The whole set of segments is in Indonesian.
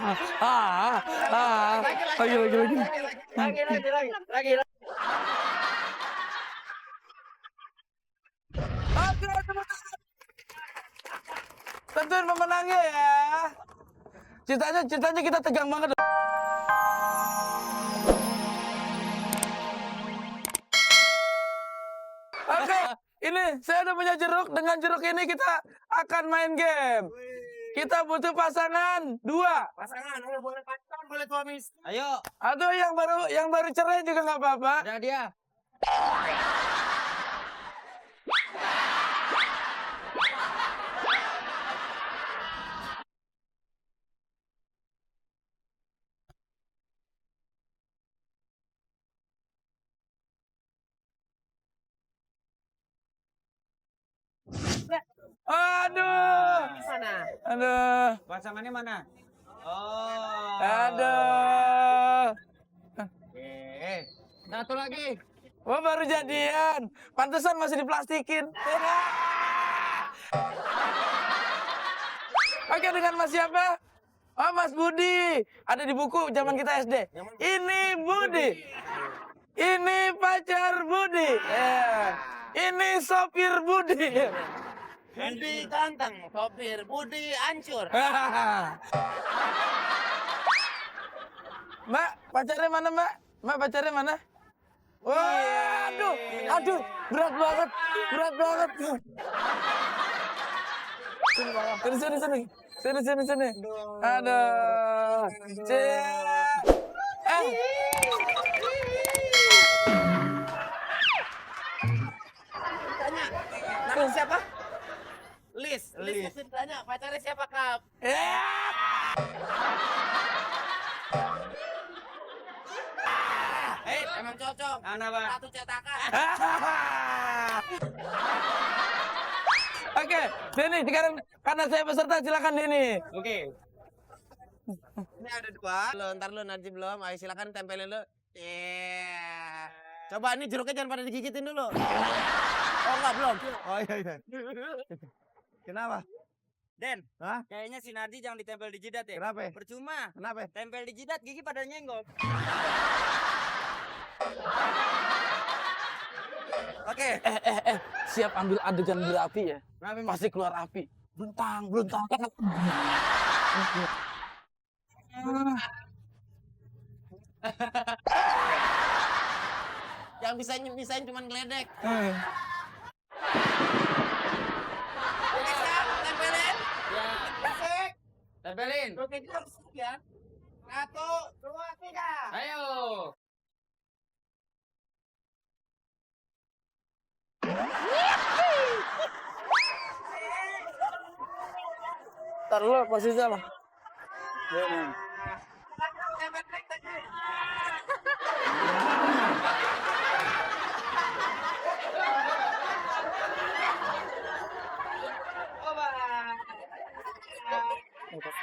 Lagi. Oke, tentuin pemenangnya ya. Ceritanya kita tegang banget. Oke, ini saya udah punya jeruk. Dengan jeruk ini kita akan main game. Kita butuh pasangan 2. Pasangan, boleh pacaran, boleh suamis. Ayo. Atau yang baru cerai juga nggak apa-apa. Ada dia. Aduh. Mana? Aduh. Pasangannya mana? Oh. Aduh. Satu lagi. Wah, baru jadian. Pantesan masih diplastikin. Oke, dengan Mas siapa? Oh, Mas Budi. Ada di buku zaman kita SD. Ini Budi. Ini pacar Budi. Ini sopir Budi. Budi ganteng, sopir Budi hancur. Mbak, pacarnya mana, Mbak? Mbak, pacarnya mana? Wah, aduh, berat banget. Sini. Aduh. Nama siapa? Lis tanya pacarnya siapa, Kap? Emang cocok. Kenapa? Satu cetakan. Oke, Denny, sekarang karena saya peserta, silakan Denny. Oke. Ini ada 2. Ntar lu nanti belum. Ayo silakan tempelin lu. Coba ini jeruknya jangan pada digigitin dulu. Oh enggak, belum. Oh iya. Kenapa? Den, kayaknya si Nardi jangan ditempel di jidat ya. Kenapa? Percuma. Kenapa? Tempel di jidat gigi pada nyenggol. Oke. Siap ambil adegan berapi ya. Pasti keluar api. Belentang. Yang bisa nyepisain cuma geledek. Tempelin. Ya. Asik. Tempelin. Oke, ya. 1, 2, 3. Ayo. Taruh lo posisinya lah.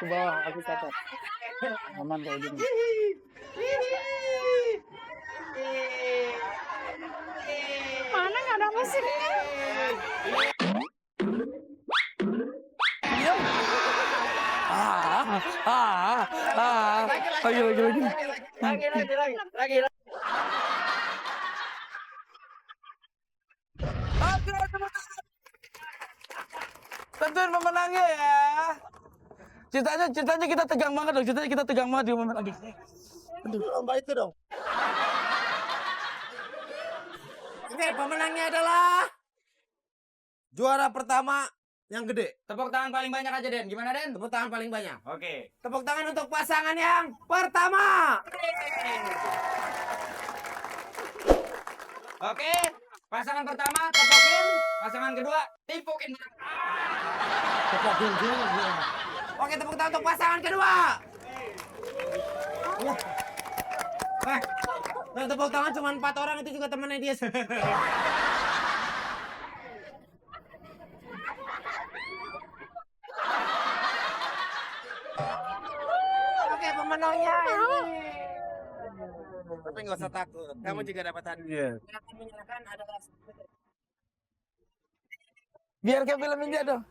Ke bawah, aku catat. Aman kayak gini. Mana nggak ada musiknya? Lagi. Oke, tentuin pemenangnya ya. Ceritanya kita tegang banget dong. Di momen lagi. Aduh, lomba itu dong. Oke, pemenangnya adalah juara pertama yang gede. Tepuk tangan paling banyak aja, Den. Gimana, Den? Tepuk tangan paling banyak. Oke. Tepuk tangan untuk pasangan yang pertama. Oke, pasangan pertama tepukin, pasangan kedua tipukin. Oke, tepuk tangan untuk pasangan kedua. Nah, tepuk tangan cuma 4 orang, itu juga temannya dia. Oke, pemenangnya ini. Tapi nggak usah takut, kamu juga dapat hadiah. Yang akan menyerahkan adalah Biar kayak film India dong.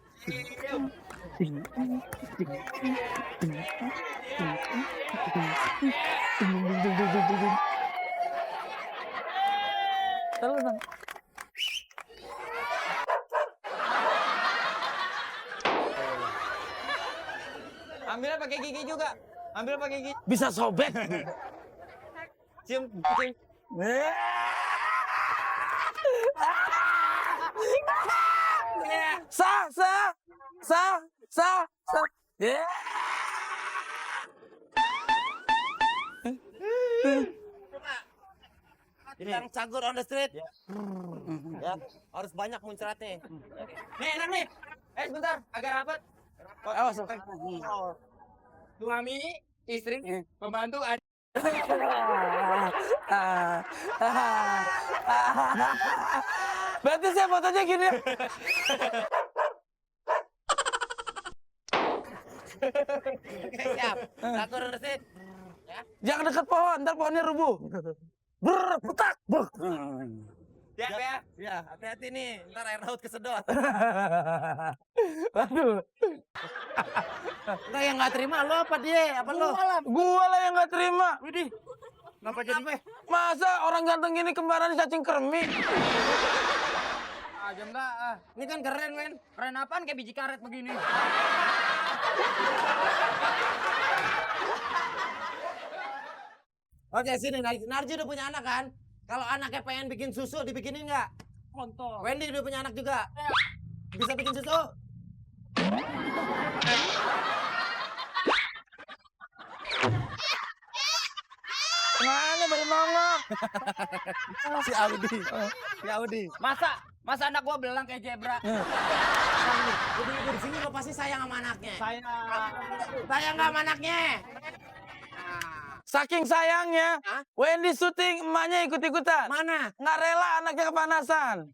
Terus, Bang. Ambilnya pakai gigi juga. Ambil pakai gigi. Bisa sobek. Cium, cium. Sah. Yeah. Yang cagur on the street. Ya, harus banyak muncratnya. Nih, enak nih. Sebentar, agak rapat. Awas. Suami, istri, pembantu, adik. Berarti saya fotonya gini. Oke, siap. Cagur on the street. Jangan dekat pohon, ntar pohonnya rubuh. Petak. Siap ya? Ya, hati-hati nih. Ntar air laut kesedot. Waduh. Enggak, yang nggak terima lo apa dia? Apa lo? Gua lah yang nggak terima. Widih. Kenapa jadi gue? Masa orang ganteng gini kembaran cacing kremi? Aja enggak. Ini kan keren, men. Keren apaan kayak biji karet begini? Oke, sini Narji udah punya anak kan? Kalau anaknya pengen bikin susu, dibikinin nggak? Kontol. Wendy udah punya anak juga. Bisa bikin susu? Mana baru nongol? Si Audi. Masa anak gua belang kayak zebra? Ibu di sini lo pasti sayang sama anaknya. Sayang nggak sama anaknya? Saking sayangnya, Wendy syuting, emaknya ikut-ikutan. Mana? Nggak rela anaknya kepanasan.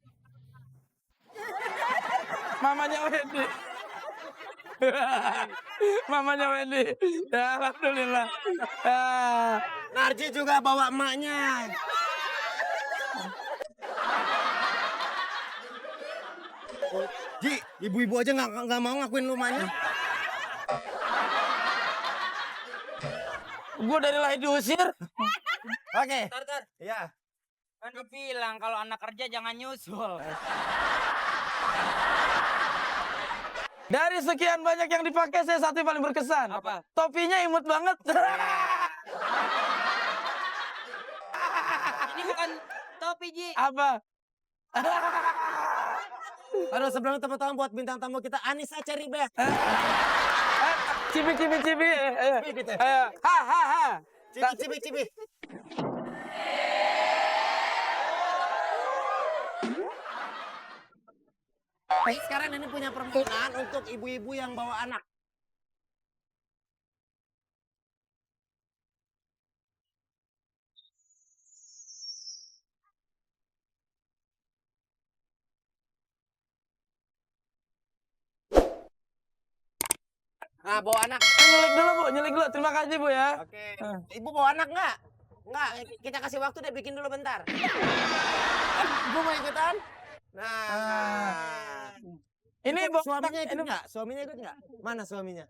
Mamanya Wendy. Mamanya Wendy. Ya, alhamdulillah. Narji juga bawa emaknya. Ji, ibu-ibu aja nggak mau ngakuin lu emaknya. Gue dari lahir diusir. Oke. Tar. Iya. Kan gue bilang kalau anak kerja jangan nyusul. Dari sekian banyak yang dipakai, saya satu yang paling berkesan. Apa? Topinya imut banget. Ini bukan topi, Ji. Apa? Aduh, sebelum tepuk tangan buat bintang tamu kita, Anissa Cherry Bear. Cibi. Ayo. Gitu. Ayo. Ha. Cibi. Sekarang ini punya permainan untuk ibu-ibu yang bawa anak. Nah, bawa anak. Nyulik dulu, Bu. Terima kasih, Bu ya. Oke. Ibu bawa anak nggak? Nggak, kita kasih waktu deh, bikin dulu bentar. Ibu mau ikutan? Nah. Ini suaminya ikut nggak? Suaminya ikut nggak? Mana suaminya?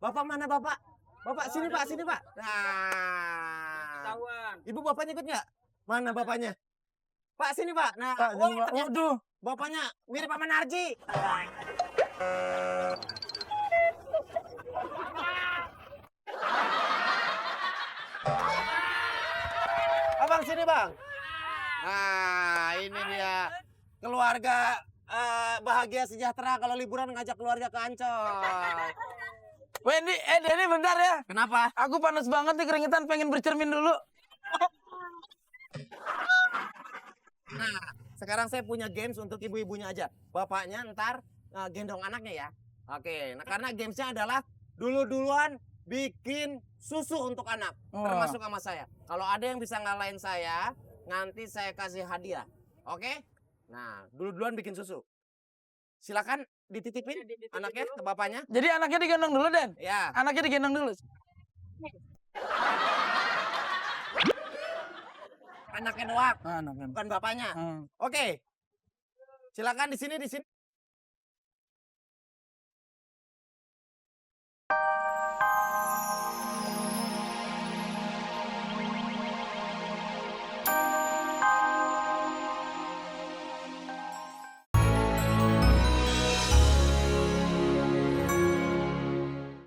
Bapak mana bapak? Bapak sini Pak, sini Pak. Nah. Ibu bapaknya ikut nggak? Mana bapaknya? Pak sini Pak. Nah, waduh. Bapaknya mirip sama Narji. Abang sini Bang. Nah, ini dia keluarga bahagia sejahtera kalau liburan ngajak keluarga ke Ancol. Wendy, Denny bentar ya. Kenapa? Aku panas banget nih, keringetan, pengen bercermin dulu. Nah, sekarang saya punya games untuk ibu-ibunya aja. Bapaknya ntar gendong anaknya ya. Oke, nah karena gamesnya adalah duluan bikin susu untuk anak. Termasuk sama saya. Kalau ada yang bisa ngalahin saya, nanti saya kasih hadiah. Oke? Nah, duluan bikin susu. Silakan dititipin anaknya ke bapaknya. Jadi anaknya digendong dulu, Den? Ya. Anaknya digendong dulu. Anaknya doang, Anaknya. bukan bapaknya. Oke. Silakan di sini.